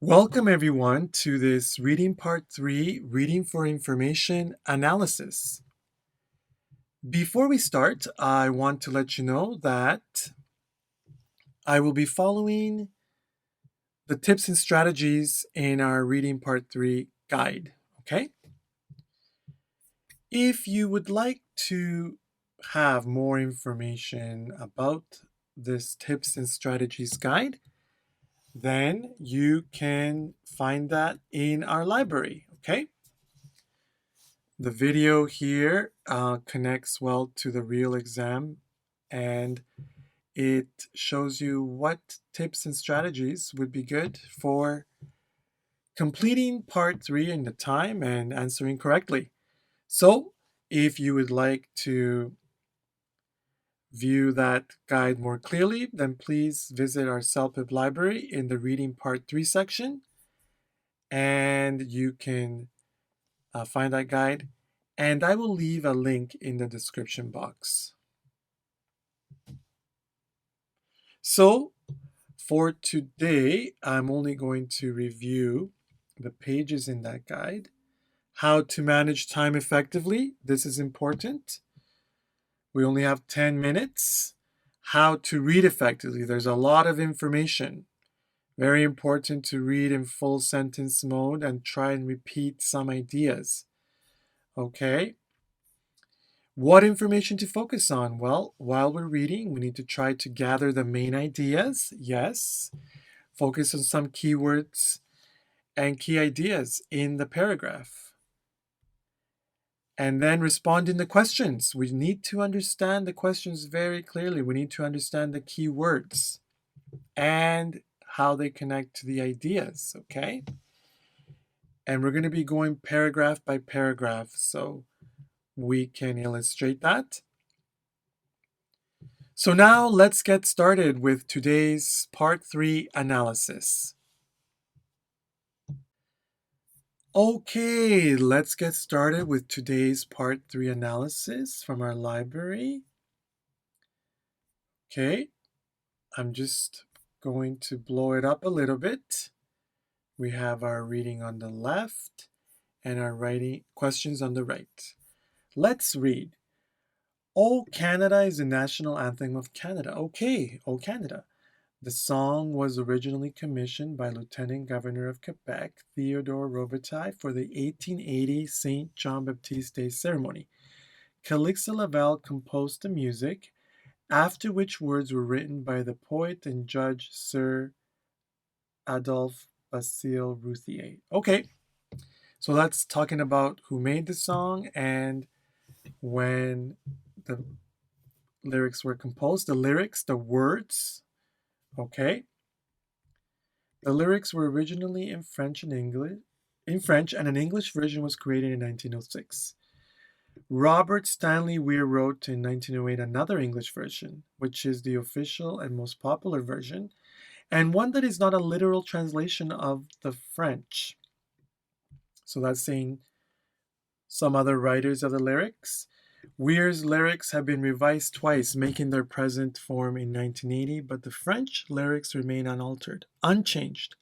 Welcome everyone to this reading part 3, Reading for Information Analysis. Before we start, I want to let you know that I will be following the tips and strategies in our reading part 3 guide, okay? If you would like to have more information about this tips and strategies guide, then you can find that in our library, okay? The video here connects well to the real exam, and it shows you what tips and strategies would be good for completing part 3 in the time and answering correctly. So if you would like to view that guide more clearly, then please visit our CELPIP library in the Reading Part 3 section, and you can find that guide, and I will leave a link in the description box. So for today, I'm only going to review the pages in that guide. How to manage time effectively. This is important. We only have 10 minutes. How to read effectively. There's a lot of information. Very important to read in full sentence mode and try and repeat some ideas. Okay. What information to focus on? Well, while we're reading, we need to try to gather the main ideas. Yes. Focus on some keywords and key ideas in the paragraph. And then respond in the questions. We need to understand the questions very clearly. We need to understand the key words and how they connect to the ideas, okay? And we're going to be going paragraph by paragraph so we can illustrate that. So now let's get started with today's part 3 analysis. Okay, let's get started with today's part 3 analysis from our library. Okay, I'm just going to blow it up a little bit. We have our reading on the left and our writing questions on the right. Let's read. O Canada is the national anthem of Canada. Okay, O Canada. The song was originally commissioned by Lieutenant Governor of Quebec, Theodore Robitaille, for the 1880 Saint John Baptiste Day ceremony. Calixa Laval composed the music, after which words were written by the poet and judge Sir Adolphe Basile Routhier. Okay, so that's talking about who made the song and when the lyrics were composed. The lyrics, the words, okay. The lyrics were originally in French and an English version was created in 1906. Robert Stanley Weir wrote in 1908 another English version, which is the official and most popular version, and one that is not a literal translation of the French. So that's saying some other writers of the lyrics. Weir's lyrics have been revised twice, making their present form in 1980, but the French lyrics remain unaltered, unchanged.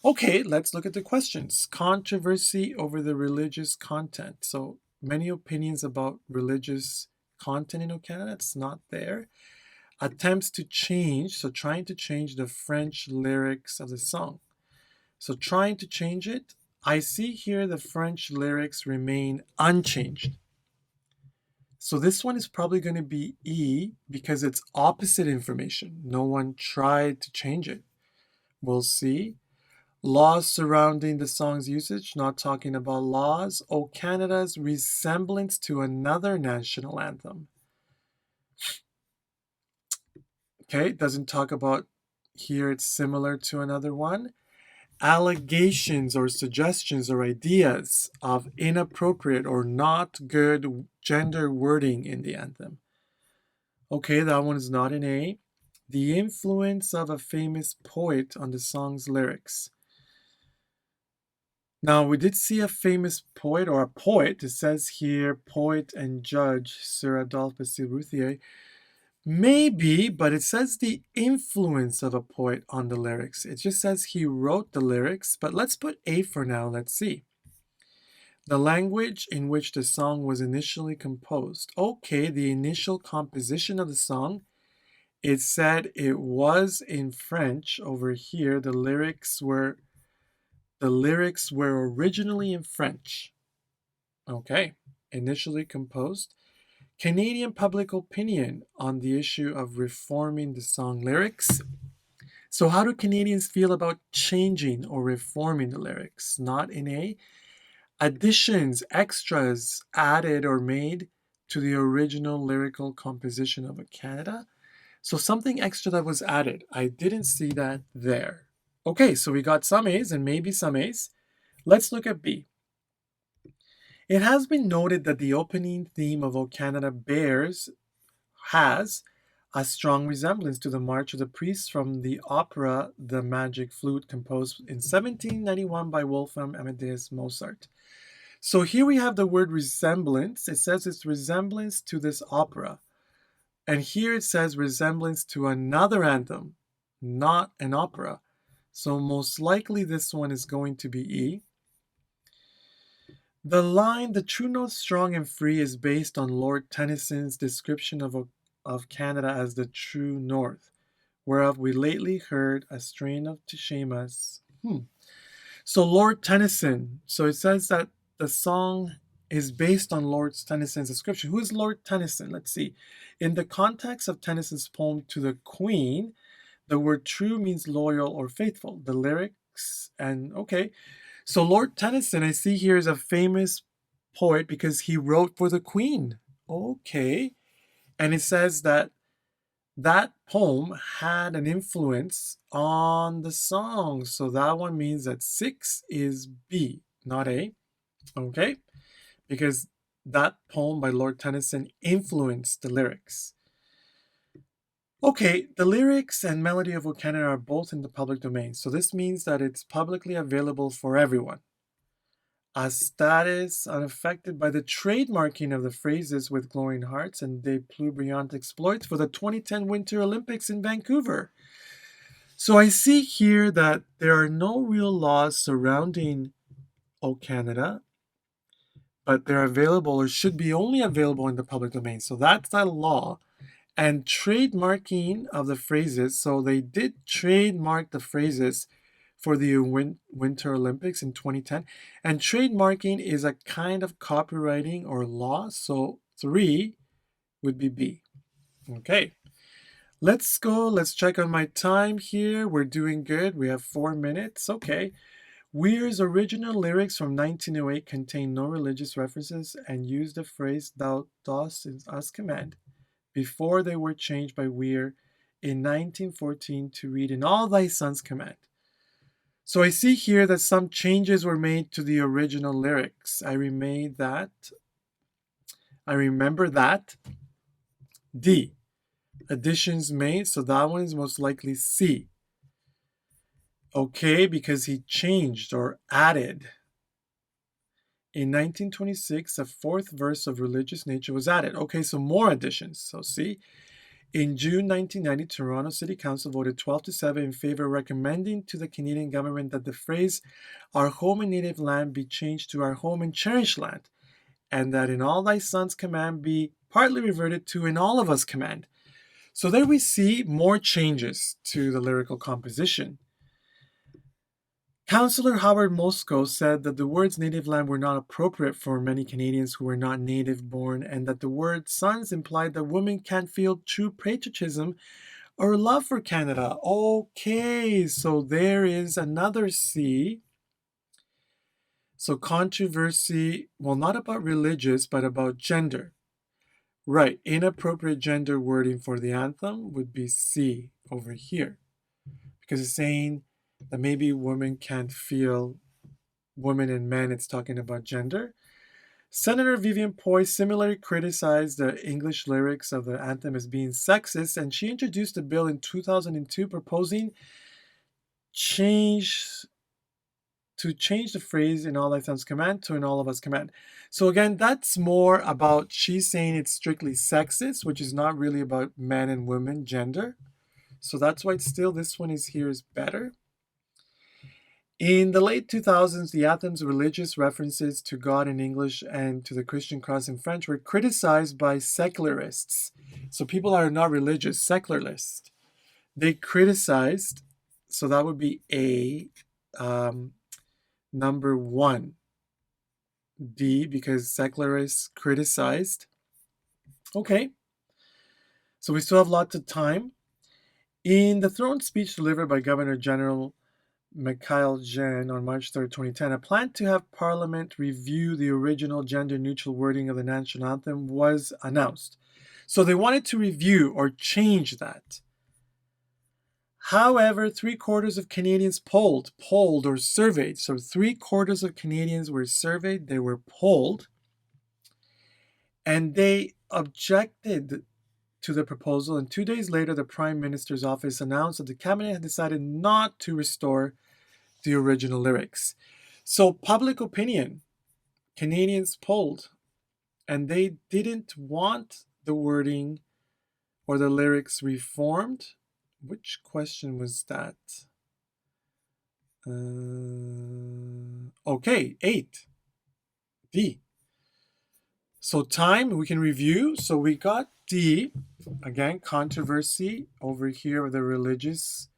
Okay, let's look at the questions. Controversy over the religious content. So many opinions about religious content in Canada. It's not there. Attempts to change, so trying to change the French lyrics of the song. So trying to change it, I see here the French lyrics remain unchanged. So this one is probably going to be E because it's opposite information. No one tried to change it. We'll see. Laws surrounding the song's usage, not talking about laws. O Canada's resemblance to another national anthem. Okay, it doesn't talk about here it's similar to another one. Allegations or suggestions or ideas of inappropriate or not good gender wording in the anthem. Okay, that one is not an A. The influence of a famous poet on the song's lyrics. Now, we did see a famous poet or a poet. It says here, poet and judge Sir Adolphe Basile Routhier. Maybe, but it says the influence of a poet on the lyrics. It just says he wrote the lyrics, but let's put A for now. Let's see. The language in which the song was initially composed. Okay, the initial composition of the song. It said it was in French over here. The lyrics were originally in French. Okay, initially composed. Canadian public opinion on the issue of reforming the song lyrics. So how do Canadians feel about changing or reforming the lyrics? Not in A. Additions, extras added or made to the original lyrical composition of a Canada. So something extra that was added. I didn't see that there. Okay, so we got some A's and maybe some A's. Let's look at B. It has been noted that the opening theme of O Canada has a strong resemblance to the March of the Priests from the opera The Magic Flute, composed in 1791 by Wolfgang Amadeus Mozart. So here we have the word resemblance. It says it's resemblance to this opera. And here it says resemblance to another anthem, not an opera. So most likely this one is going to be E. The line, "The true north strong and free," is based on Lord Tennyson's description of Canada as the true north, whereof we lately heard a strain of to shame us. So Lord Tennyson, so it says that the song is based on Lord Tennyson's description. Who is Lord Tennyson? Let's see. In the context of Tennyson's poem to the Queen, the word true means loyal or faithful. The lyrics, and okay. So Lord Tennyson, I see here, is a famous poet because he wrote for the Queen. Okay. And it says that that poem had an influence on the song. So that one means that 6 is B, not A. Okay. Because that poem by Lord Tennyson influenced the lyrics. Okay, the lyrics and melody of O Canada are both in the public domain, so this means that it's publicly available for everyone. A status unaffected by the trademarking of the phrases "with glowing hearts" and "des plus brillantes exploits" for the 2010 Winter Olympics in Vancouver. So I see here that there are no real laws surrounding O Canada, but they're available or should be only available in the public domain. So that's not a law. And trademarking of the phrases. So they did trademark the phrases for the Winter Olympics in 2010. And trademarking is a kind of copywriting or law. So 3 would be B. Okay. Let's go. Let's check on my time here. We're doing good. We have 4 minutes. Okay. Weir's original lyrics from 1908 contain no religious references and use the phrase "thou dost us command" before they were changed by Weir in 1914 to read "in all thy sons command." So I see here that some changes were made to the original lyrics. I remember that. D. Additions made, so that one is most likely C. Okay, because he changed or added. In 1926, a 4th verse of religious nature was added. Okay, so more additions. So see, in June 1990, Toronto City Council voted 12-7 in favor, recommending to the Canadian government that the phrase "our home and native land" be changed to "our home and cherished land," and that "in all thy sons command" be partly reverted to "in all of us command." So there we see more changes to the lyrical composition. Councillor Howard Moscow said that the words "native land" were not appropriate for many Canadians who were not native born, and that the word "sons" implied that women can't feel true patriotism or love for Canada. Okay, so there is another C. So controversy, well, not about religious, but about gender. Right, inappropriate gender wording for the anthem would be C over here, because it's saying that maybe women can't feel women and men. It's talking about gender. Senator Vivian Poy similarly criticized the English lyrics of the anthem as being sexist, and she introduced a bill in 2002 proposing change to change the phrase in all thy sons command to in all of us command. So again, that's more about she's saying it's strictly sexist, which is not really about men and women, gender. So that's why it's still this one is here is better. In the late 2000s, the Anthem's religious references to God in English and to the Christian cross in French were criticized by secularists. So people are not religious, secularists. They criticized, so that would be A, number 1. D, because secularists criticized. Okay, so we still have lots of time. In the throne speech delivered by Governor General Mikhail Jen on March 3rd, 2010, a plan to have Parliament review the original gender-neutral wording of the national anthem was announced. So they wanted to review or change that. However, 3/4 of Canadians polled or surveyed. So 3/4 of Canadians were surveyed, they were polled, and they objected to the proposal. And 2 days later, the Prime Minister's office announced that the cabinet had decided not to restore the original lyrics. So public opinion, Canadians polled, and they didn't want the wording or the lyrics reformed. Which question was that? Okay, 8. D. So time, we can review. So we got D. Again, controversy over here of the religious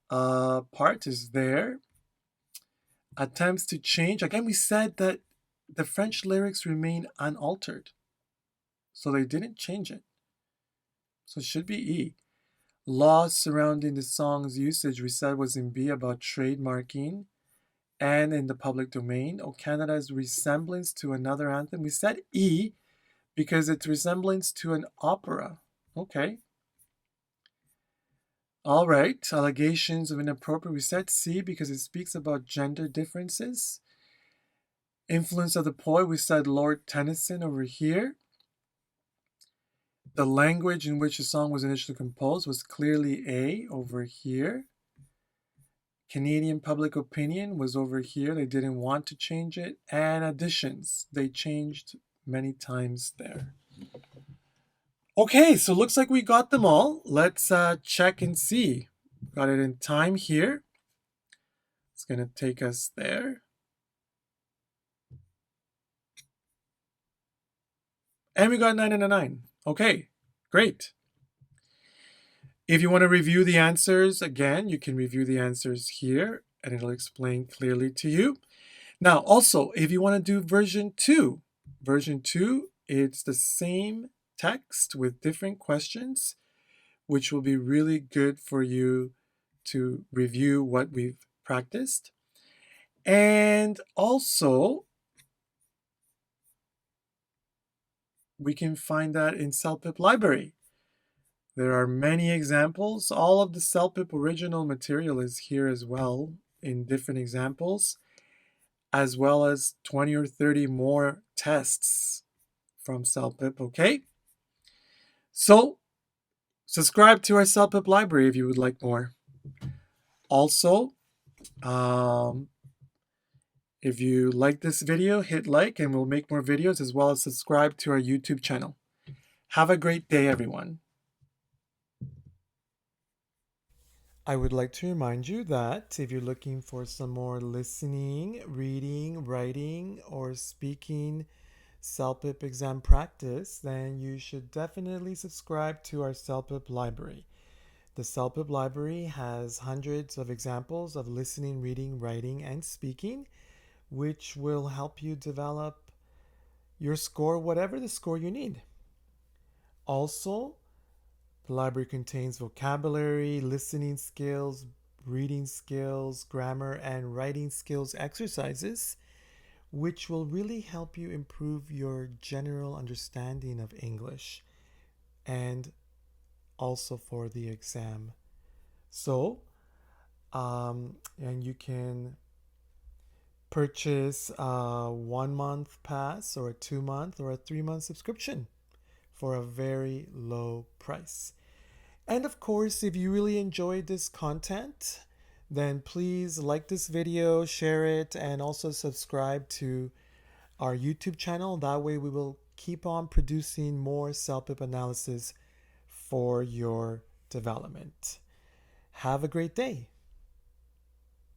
part is there. Attempts to change. Again, we said that the French lyrics remain unaltered. So they didn't change it. So it should be E. Laws surrounding the song's usage, we said, was in B, about trademarking and in the public domain. Oh, Canada's resemblance to another anthem. We said E because it's resemblance to an opera. Okay. All right. Allegations of inappropriate. We said C because it speaks about gender differences. Influence of the poet. We said Lord Tennyson over here. The language in which the song was initially composed was clearly A over here. Canadian public opinion was over here. They didn't want to change it. And additions. They changed many times there. Okay, so looks like we got them all. Let's check and see. Got it in time here. It's going to take us there. And we got 9 and a 9. Okay, great. If you want to review the answers, again, you can review the answers here and it'll explain clearly to you. Now, also, if you want to do version 2, it's the same text with different questions, which will be really good for you to review what we've practiced. And also, we can find that in CELPIP Library. There are many examples. All of the CELPIP original material is here as well in different examples, as well as 20 or 30 more tests from CELPIP, okay? So, subscribe to our CELPIP library if you would like more. Also, if you like this video, hit like and we'll make more videos, as well as subscribe to our YouTube channel. Have a great day, everyone. I would like to remind you that if you're looking for some more listening, reading, writing, or speaking CELPIP exam practice, then you should definitely subscribe to our CELPIP library. The CELPIP library has hundreds of examples of listening, reading, writing, and speaking, which will help you develop your score, whatever the score you need. Also, the library contains vocabulary, listening skills, reading skills, grammar, and writing skills exercises, which will really help you improve your general understanding of English and also for the exam. So, and you can purchase a 1-month pass or a 2-month or a 3-month subscription for a very low price. And of course, if you really enjoyed this content, then please like this video, share it, and also subscribe to our YouTube channel. That way we will keep on producing more CELPIP analysis for your development. Have a great day.